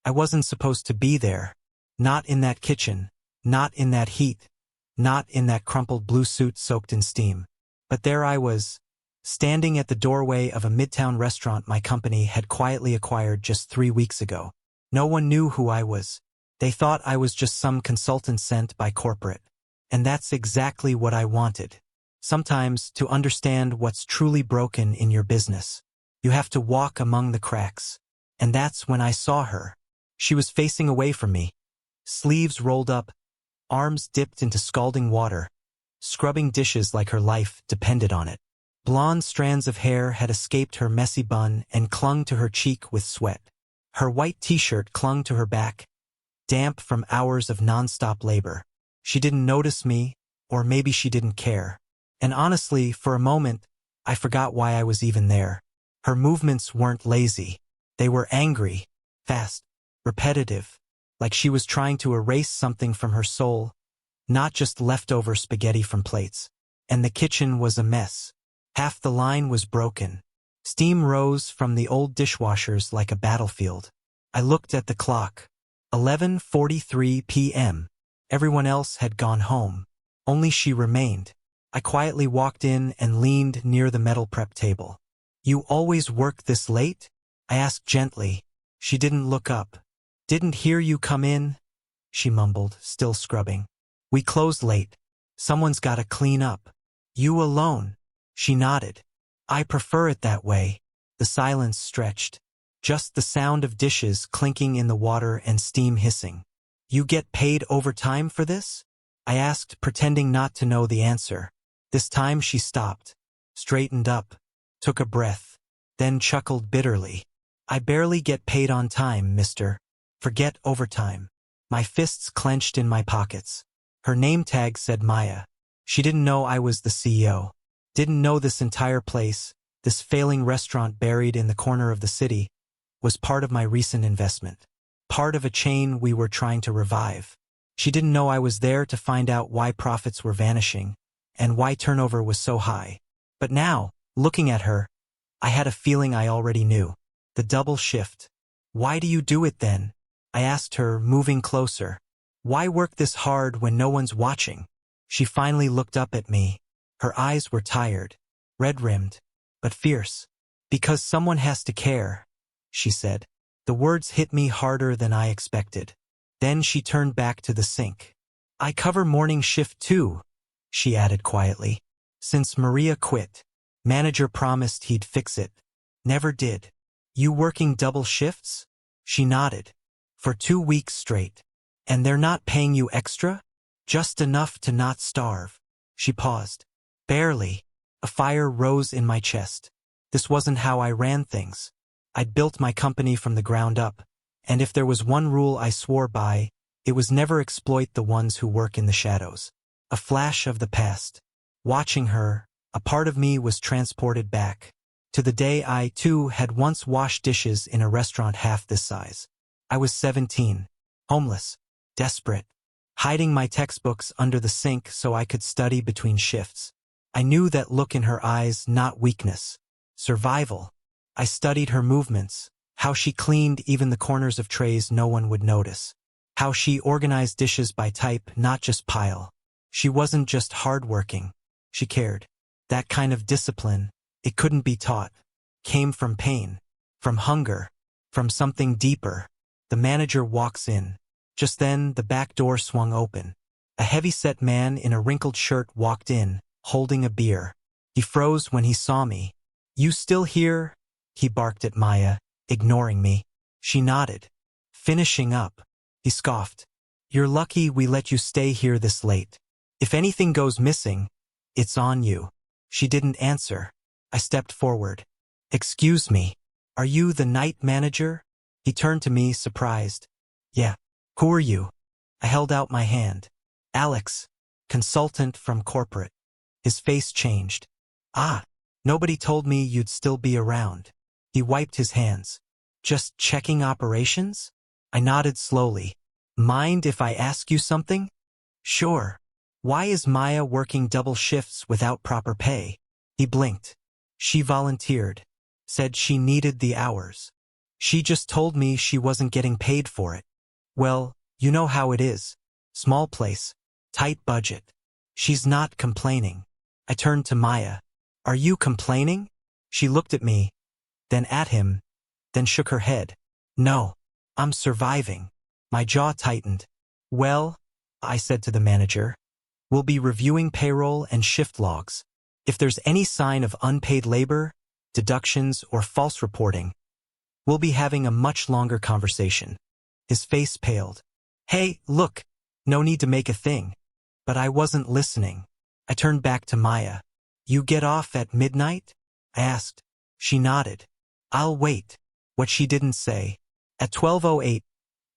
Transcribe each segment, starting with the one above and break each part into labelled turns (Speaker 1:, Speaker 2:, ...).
Speaker 1: I wasn't supposed to be there. Not in that kitchen. Not in that heat. Not in that crumpled blue suit soaked in steam. But there I was, standing at the doorway of a midtown restaurant my company had quietly acquired just 3 weeks ago. No one knew who I was. They thought I was just some consultant sent by corporate. And that's exactly what I wanted. Sometimes, to understand what's truly broken in your business, you have to walk among the cracks. And that's when I saw her. She was facing away from me, sleeves rolled up, arms dipped into scalding water, scrubbing dishes like her life depended on it. Blonde strands of hair had escaped her messy bun and clung to her cheek with sweat. Her white t-shirt clung to her back, damp from hours of non-stop labor. She didn't notice me, or maybe she didn't care. And honestly, for a moment, I forgot why I was even there. Her movements weren't lazy. They were angry, fast, repetitive, like she was trying to erase something from her soul, not just leftover spaghetti from plates. And the kitchen was a mess. Half the line was broken. Steam rose from the old dishwashers like a battlefield. I looked at the clock. 11:43 p.m. Everyone else had gone home. Only she remained. I quietly walked in and leaned near the metal prep table. "You always work this late?" I asked gently. She didn't look up. "Didn't hear you come in," she mumbled, still scrubbing. "We close late. Someone's gotta clean up." "You alone?" She nodded. "I prefer it that way." The silence stretched. Just the sound of dishes clinking in the water and steam hissing. "You get paid overtime for this?" I asked, pretending not to know the answer. This time she stopped, straightened up, took a breath, then chuckled bitterly. "I barely get paid on time, mister. Forget overtime." My fists clenched in my pockets. Her name tag said Maya. She didn't know I was the CEO. Didn't know this entire place, this failing restaurant buried in the corner of the city, was part of my recent investment. Part of a chain we were trying to revive. She didn't know I was there to find out why profits were vanishing, and why turnover was so high. But now, looking at her, I had a feeling I already knew. The double shift. "Why do you do it then?" I asked her, moving closer. "Why work this hard when no one's watching?" She finally looked up at me. Her eyes were tired, red-rimmed, but fierce. "Because someone has to care," she said. The words hit me harder than I expected. Then she turned back to the sink. "I cover morning shift too," she added quietly. "Since Maria quit. Manager promised he'd fix it. Never did." "You working double shifts?" She nodded. "For 2 weeks straight. And they're not paying you extra?" "Just enough to not starve." She paused. "Barely." A fire rose in my chest. This wasn't how I ran things. I'd built my company from the ground up, and if there was one rule I swore by, it was never exploit the ones who work in the shadows. A flash of the past. Watching her, a part of me was transported back to the day I, too, had once washed dishes in a restaurant half this size. I was 17, homeless, desperate, hiding my textbooks under the sink so I could study between shifts. I knew that look in her eyes, not weakness. Survival. I studied her movements, how she cleaned even the corners of trays no one would notice, how she organized dishes by type, not just pile. She wasn't just hardworking. She cared. That kind of discipline, it couldn't be taught, came from pain, from hunger, from something deeper. The manager walks in. Just then, the back door swung open. A heavy-set man in a wrinkled shirt walked in, holding a beer. He froze when he saw me. "You still here?" He barked at Maya, ignoring me. She nodded. "Finishing up." He scoffed. "You're lucky we let you stay here this late. If anything goes missing, it's on you." She didn't answer. I stepped forward. "Excuse me, are you the night manager?" He turned to me, surprised. "Yeah. Who are you?" I held out my hand. "Alex, consultant from corporate." His face changed. "Ah, nobody told me you'd still be around." He wiped his hands. "Just checking operations?" I nodded slowly. "Mind if I ask you something?" "Sure." "Why is Maya working double shifts without proper pay?" He blinked. "She volunteered. Said she needed the hours." She just told me she wasn't getting paid for it. Well, you know how it is. Small place. Tight budget. She's not complaining. I turned to Maya. Are you complaining? She looked at me, then at him, then shook her head. No. I'm surviving. My jaw tightened. Well, I said to the manager, we'll be reviewing payroll and shift logs. If there's any sign of unpaid labor, deductions, or false reporting, we'll be having a much longer conversation. His face paled. Hey, look, no need to make a thing. But I wasn't listening. I turned back to Maya. You get off at midnight? I asked. She nodded. I'll wait. What she didn't say. At 12:08,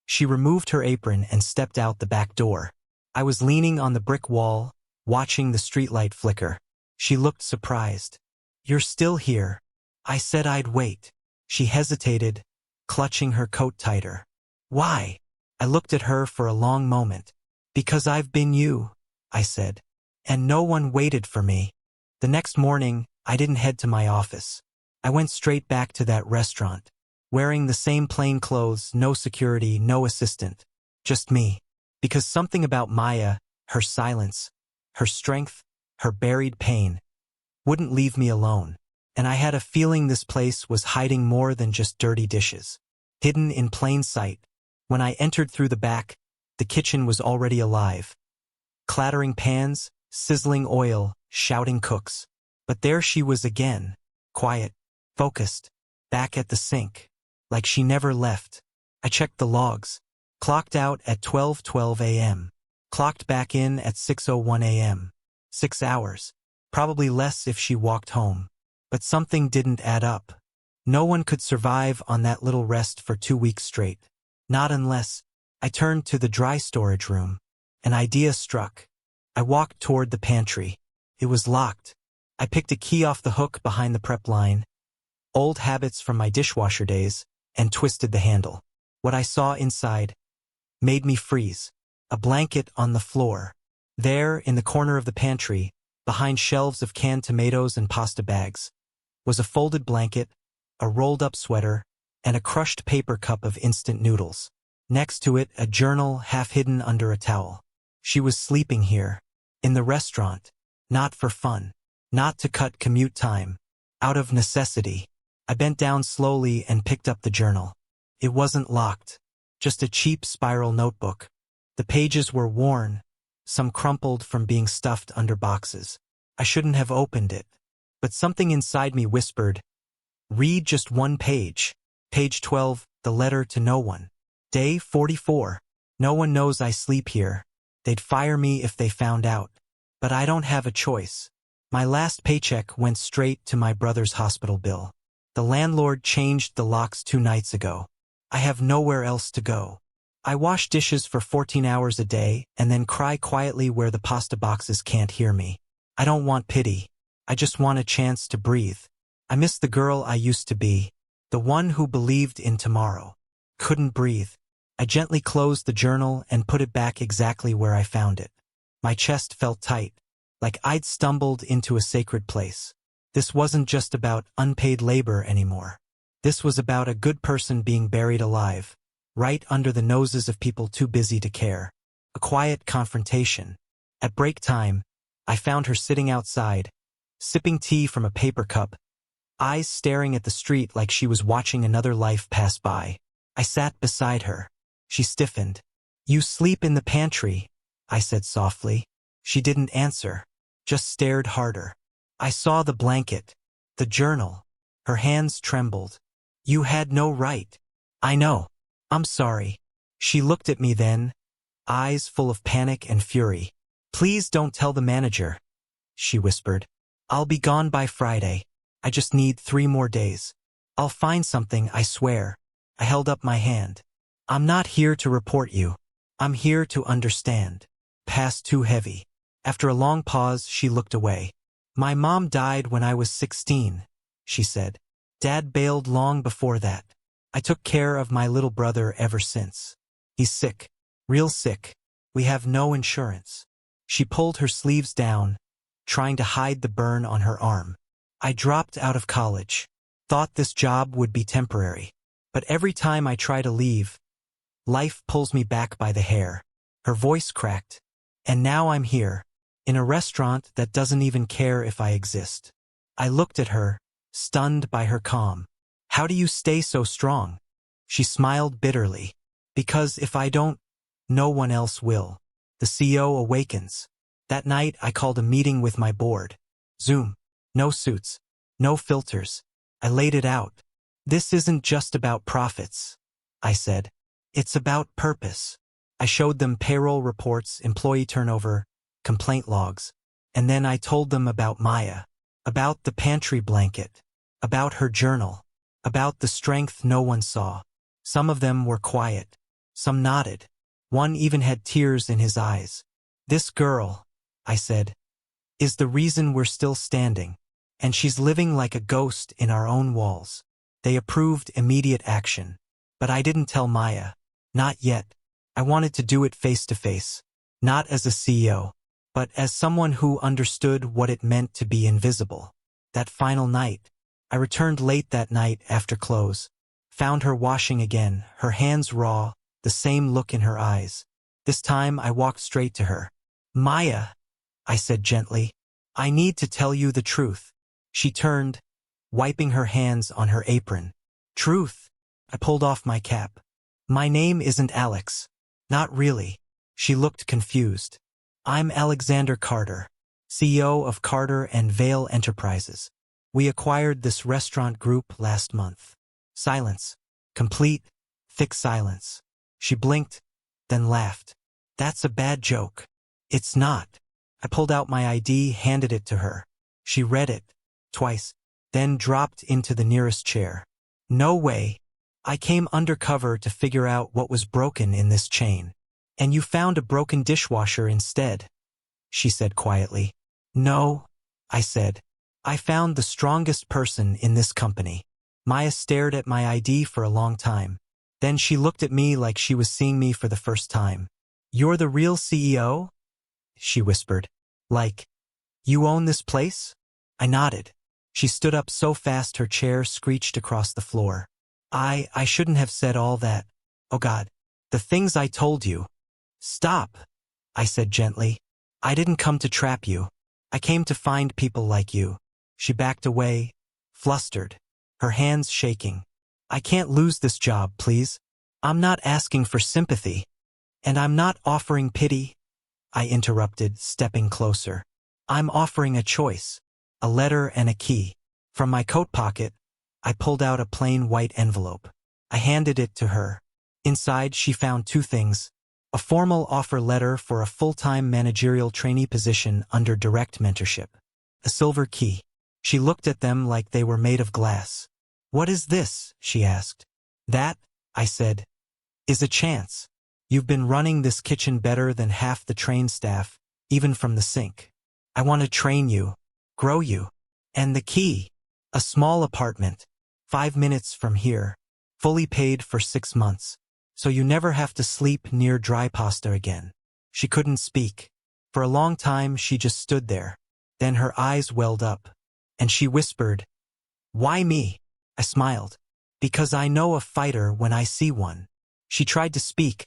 Speaker 1: she removed her apron and stepped out the back door. I was leaning on the brick wall, watching the streetlight flicker. She looked surprised. You're still here. I said I'd wait. She hesitated, clutching her coat tighter. Why? I looked at her for a long moment. Because I've been you, I said. And no one waited for me. The next morning, I didn't head to my office. I went straight back to that restaurant, wearing the same plain clothes, no security, no assistant. Just me. Because something about Maya, her silence, her strength, her buried pain, wouldn't leave me alone. And I had a feeling this place was hiding more than just dirty dishes. Hidden in plain sight. When I entered through the back, the kitchen was already alive. Clattering pans, sizzling oil, shouting cooks. But there she was again, quiet, focused, back at the sink, like she never left. I checked the logs. Clocked out at 12:12 a.m. Clocked back in at 6:01 a.m. 6 hours. Probably less if she walked home. But something didn't add up. No one could survive on that little rest for 2 weeks straight. Not unless. I turned to the dry storage room. An idea struck. I walked toward the pantry. It was locked. I picked a key off the hook behind the prep line, old habits from my dishwasher days, and twisted the handle. What I saw inside made me freeze. A blanket on the floor. There, in the corner of the pantry, behind shelves of canned tomatoes and pasta bags, was a folded blanket, a rolled-up sweater, and a crushed paper cup of instant noodles. Next to it, a journal half hidden under a towel. She was sleeping here, in the restaurant, not for fun, not to cut commute time, out of necessity. I bent down slowly and picked up the journal. It wasn't locked, just a cheap spiral notebook. The pages were worn, some crumpled from being stuffed under boxes. I shouldn't have opened it. But something inside me whispered, read just one page. Page 12, the letter to no one. Day 44. No one knows I sleep here. They'd fire me if they found out. But I don't have a choice. My last paycheck went straight to my brother's hospital bill. The landlord changed the locks 2 nights ago. I have nowhere else to go. I wash dishes for 14 hours a day and then cry quietly where the pasta boxes can't hear me. I don't want pity. I just want a chance to breathe. I miss the girl I used to be, the one who believed in tomorrow. Couldn't breathe. I gently closed the journal and put it back exactly where I found it. My chest felt tight, like I'd stumbled into a sacred place. This wasn't just about unpaid labor anymore. This was about a good person being buried alive, right under the noses of people too busy to care. A quiet confrontation. At break time, I found her sitting outside, sipping tea from a paper cup, eyes staring at the street like she was watching another life pass by. I sat beside her. She stiffened. You sleep in the pantry, I said softly. She didn't answer, just stared harder. I saw the blanket, the journal. Her hands trembled. You had no right. I know. I'm sorry. She looked at me then, eyes full of panic and fury. Please don't tell the manager, she whispered. I'll be gone by Friday. I just need 3 more days. I'll find something, I swear. I held up my hand. I'm not here to report you. I'm here to understand. Past too heavy. After a long pause, she looked away. My mom died when I was 16, she said. Dad bailed long before that. I took care of my little brother ever since. He's sick. Real sick. We have no insurance. She pulled her sleeves down, trying to hide the burn on her arm. I dropped out of college. Thought this job would be temporary. But every time I try to leave, life pulls me back by the hair. Her voice cracked. And now I'm here, in a restaurant that doesn't even care if I exist. I looked at her, stunned by her calm. How do you stay so strong? She smiled bitterly. Because if I don't, no one else will. The CEO awakens. That night I called a meeting with my board. Zoom. No suits. No filters. I laid it out. This isn't just about profits, I said. It's about purpose. I showed them payroll reports, employee turnover, complaint logs. And then I told them about Maya, about the pantry blanket, about her journal, about the strength no one saw. Some of them were quiet. Some nodded. One even had tears in his eyes. This girl, I said, is the reason we're still standing. And she's living like a ghost in our own walls. They approved immediate action. But I didn't tell Maya. Not yet. I wanted to do it face to face. Not as a CEO, but as someone who understood what it meant to be invisible. That final night, I returned late that night after close. Found her washing again, her hands raw, the same look in her eyes. This time I walked straight to her. Maya, I said gently, I need to tell you the truth. She turned, wiping her hands on her apron. Truth. I pulled off my cap. My name isn't Alex. Not really. She looked confused. I'm Alexander Carter, CEO of Carter and Vale Enterprises. We acquired this restaurant group last month. Silence. Complete, thick silence. She blinked, then laughed. That's a bad joke. It's not. I pulled out my ID, handed it to her. She read it, twice, then dropped into the nearest chair. No way. I came undercover to figure out what was broken in this chain. And you found a broken dishwasher instead, she said quietly. No, I said. I found the strongest person in this company. Maya stared at my ID for a long time. Then she looked at me like she was seeing me for the first time. You're the real CEO? She whispered. Like, you own this place? I nodded. She stood up so fast her chair screeched across the floor. I shouldn't have said all that. Oh God, the things I told you. Stop, I said gently. I didn't come to trap you. I came to find people like you. She backed away, flustered, her hands shaking. I can't lose this job, please. I'm not asking for sympathy. And I'm not offering pity, I interrupted, stepping closer. I'm offering a choice, a letter and a key. From my coat pocket, I pulled out a plain white envelope. I handed it to her. Inside, she found two things. A formal offer letter for a full-time managerial trainee position under direct mentorship. A silver key. She looked at them like they were made of glass. What is this? She asked. That, I said, is a chance. You've been running this kitchen better than half the trained staff, even from the sink. I want to train you, grow you. And the key, a small apartment, 5 minutes from here, fully paid for 6 months. So you never have to sleep near dry pasta again. She couldn't speak. For a long time she just stood there. Then her eyes welled up, and she whispered, Why me? I smiled. Because I know a fighter when I see one. She tried to speak,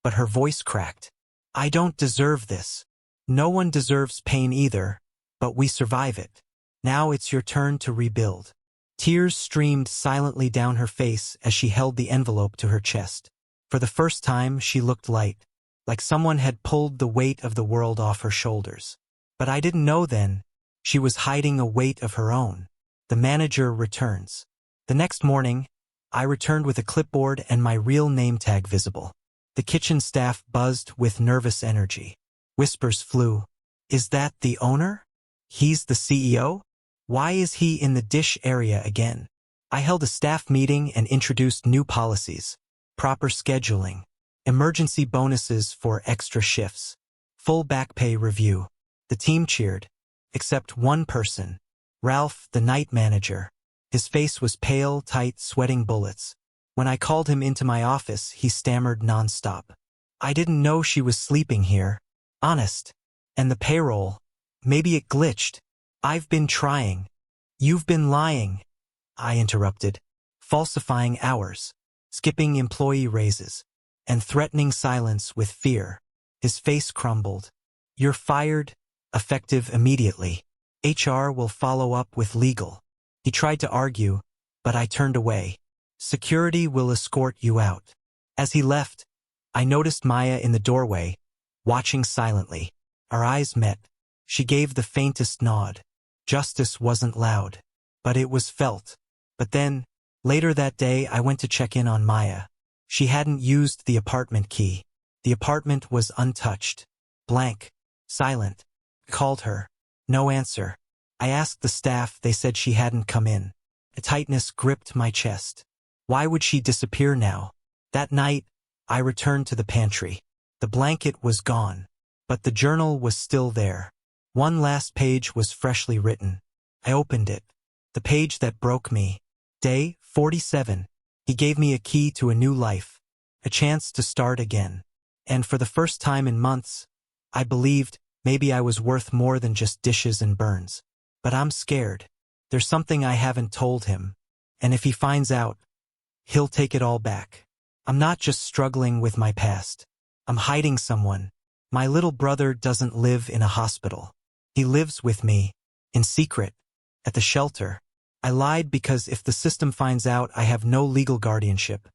Speaker 1: but her voice cracked. I don't deserve this. No one deserves pain either, but we survive it. Now it's your turn to rebuild. Tears streamed silently down her face as she held the envelope to her chest. For the first time, she looked light, like someone had pulled the weight of the world off her shoulders. But I didn't know then. She was hiding a weight of her own. The manager returns. The next morning, I returned with a clipboard and my real name tag visible. The kitchen staff buzzed with nervous energy. Whispers flew. Is that the owner? He's the CEO? Why is he in the dish area again? I held a staff meeting and introduced new policies. Proper scheduling. Emergency bonuses for extra shifts. Full back pay review. The team cheered. Except one person. Ralph, the night manager. His face was pale, tight, sweating bullets. When I called him into my office, he stammered nonstop. I didn't know she was sleeping here. Honest. And the payroll. Maybe it glitched. I've been trying. You've been lying. I interrupted. Falsifying hours. skipping employee raises, and threatening silence with fear. His face crumbled. "You're fired, effective immediately. HR will follow up with legal." He tried to argue, but I turned away. "Security will escort you out." As he left, I noticed Maya in the doorway, watching silently. Our eyes met. She gave the faintest nod. Justice wasn't loud, but it was felt. But then, later that day, I went to check in on Maya. She hadn't used the apartment key. The apartment was untouched, blank, silent. I called her. No answer. I asked the staff, they said she hadn't come in. A tightness gripped my chest. Why would she disappear now? That night, I returned to the pantry. The blanket was gone, but the journal was still there. One last page was freshly written. I opened it. The page that broke me. Day 47. He gave me a key to a new life, a chance to start again. And for the first time in months, I believed maybe I was worth more than just dishes and burns. But I'm scared. There's something I haven't told him. And if he finds out, he'll take it all back. I'm not just struggling with my past. I'm hiding someone. My little brother doesn't live in a hospital. He lives with me, in secret, at the shelter. I lied because if the system finds out I have no legal guardianship,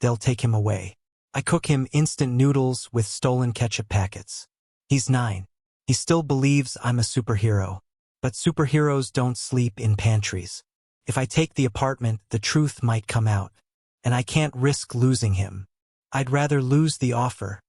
Speaker 1: they'll take him away. I cook him instant noodles with stolen ketchup packets. He's 9. He still believes I'm a superhero. But superheroes don't sleep in pantries. If I take the apartment, the truth might come out. And I can't risk losing him. I'd rather lose the offer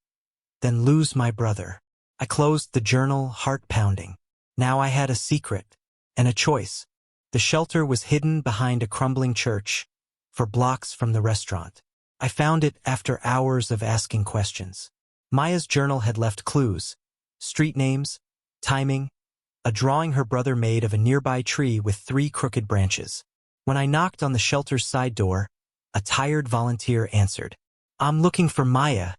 Speaker 1: than lose my brother. I closed the journal, heart pounding. Now I had a secret and a choice. The shelter was hidden behind a crumbling church, for blocks from the restaurant. I found it after hours of asking questions. Maya's journal had left clues, street names, timing, a drawing her brother made of a nearby tree with 3 crooked branches. When I knocked on the shelter's side door, a tired volunteer answered. "I'm looking for Maya,"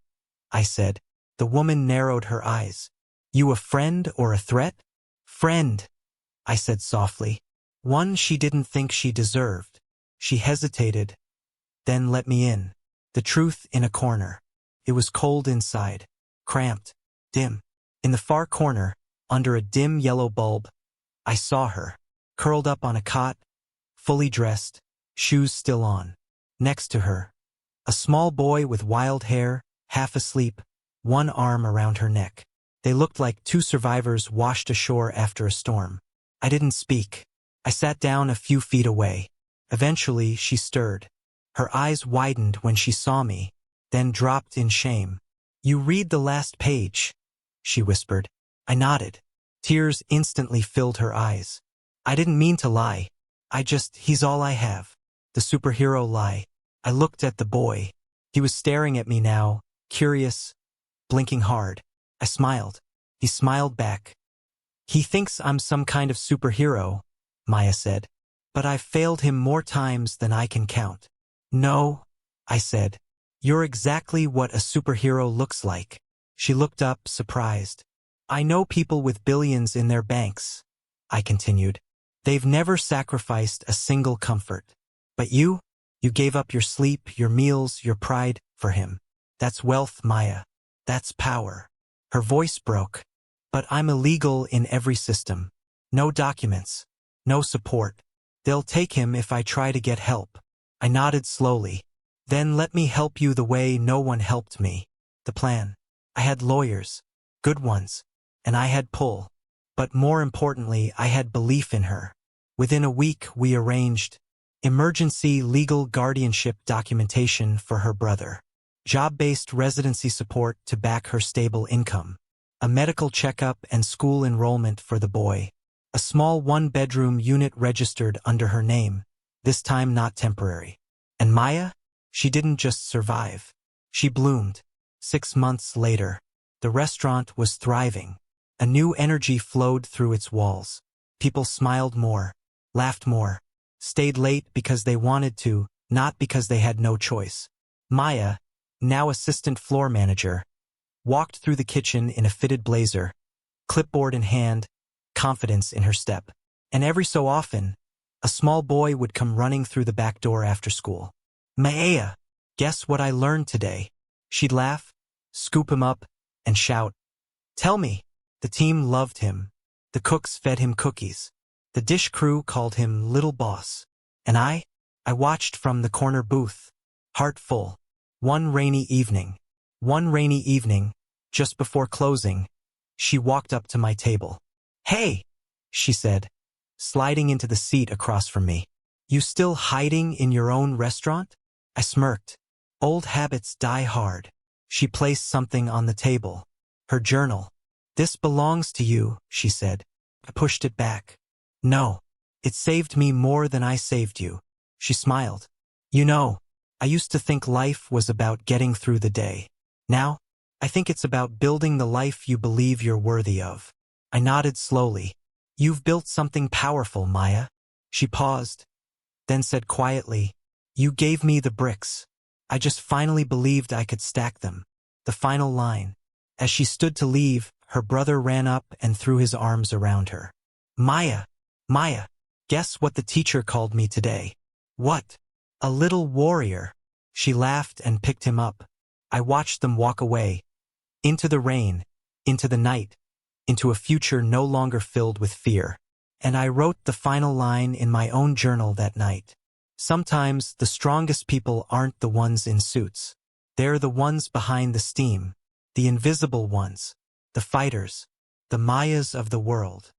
Speaker 1: I said. The woman narrowed her eyes. "You a friend or a threat?" "Friend," I said softly. One she didn't think she deserved. She hesitated, then let me in. The truth in a corner. It was cold inside, cramped, dim. In the far corner, under a dim yellow bulb, I saw her, curled up on a cot, fully dressed, shoes still on. Next to her, a small boy with wild hair, half asleep, one arm around her neck. They looked like 2 survivors washed ashore after a storm. I didn't speak. I sat down a few feet away. Eventually, she stirred. Her eyes widened when she saw me, then dropped in shame. "You read the last page," she whispered. I nodded. Tears instantly filled her eyes. "I didn't mean to lie. He's all I have." The superhero lie. I looked at the boy. He was staring at me now, curious, blinking hard. I smiled. He smiled back. "He thinks I'm some kind of superhero," Maya said. "But I've failed him more times than I can count." "No," I said. "You're exactly what a superhero looks like." She looked up, surprised. "I know people with billions in their banks," I continued. "They've never sacrificed a single comfort. But you gave up your sleep, your meals, your pride for him. That's wealth, Maya. That's power." Her voice broke. "But I'm illegal in every system. No documents. No support. They'll take him if I try to get help." I nodded slowly. "Then let me help you the way no one helped me." The plan. I had lawyers. Good ones. And I had pull. But more importantly, I had belief in her. Within a week, we arranged emergency legal guardianship documentation for her brother, job-based residency support to back her stable income, a medical checkup and school enrollment for the boy, a small 1-bedroom unit registered under her name, this time not temporary. And Maya? She didn't just survive. She bloomed. 6 months later, the restaurant was thriving. A new energy flowed through its walls. People smiled more, laughed more, stayed late because they wanted to, not because they had no choice. Maya, now assistant floor manager, walked through the kitchen in a fitted blazer, clipboard in hand, confidence in her step. And every so often, a small boy would come running through the back door after school. "Maya!" Guess what I learned today? She'd laugh, scoop him up, and shout, "Tell me." The team loved him. The cooks fed him cookies. The dish crew called him Little Boss. And I watched from the corner booth, heart full. One rainy evening, just before closing, she walked up to my table. "Hey," she said, sliding into the seat across from me. "You still hiding in your own restaurant?" I smirked. Old habits die hard. She placed something on the table. Her journal. "This belongs to you," she said. I pushed it back. "No. It saved me more than I saved you." She smiled. "You know, I used to think life was about getting through the day. Now, I think it's about building the life you believe you're worthy of." I nodded slowly. "You've built something powerful, Maya." She paused, then said quietly, "You gave me the bricks. I just finally believed I could stack them." The final line. As she stood to leave, her brother ran up and threw his arms around her. "Maya, Maya, guess what the teacher called me today?" "What?" "A little warrior." She laughed and picked him up. I watched them walk away, into the rain, into the night, into a future no longer filled with fear. And I wrote the final line in my own journal that night. Sometimes the strongest people aren't the ones in suits. They're the ones behind the steam, the invisible ones, the fighters, the Mayas of the world.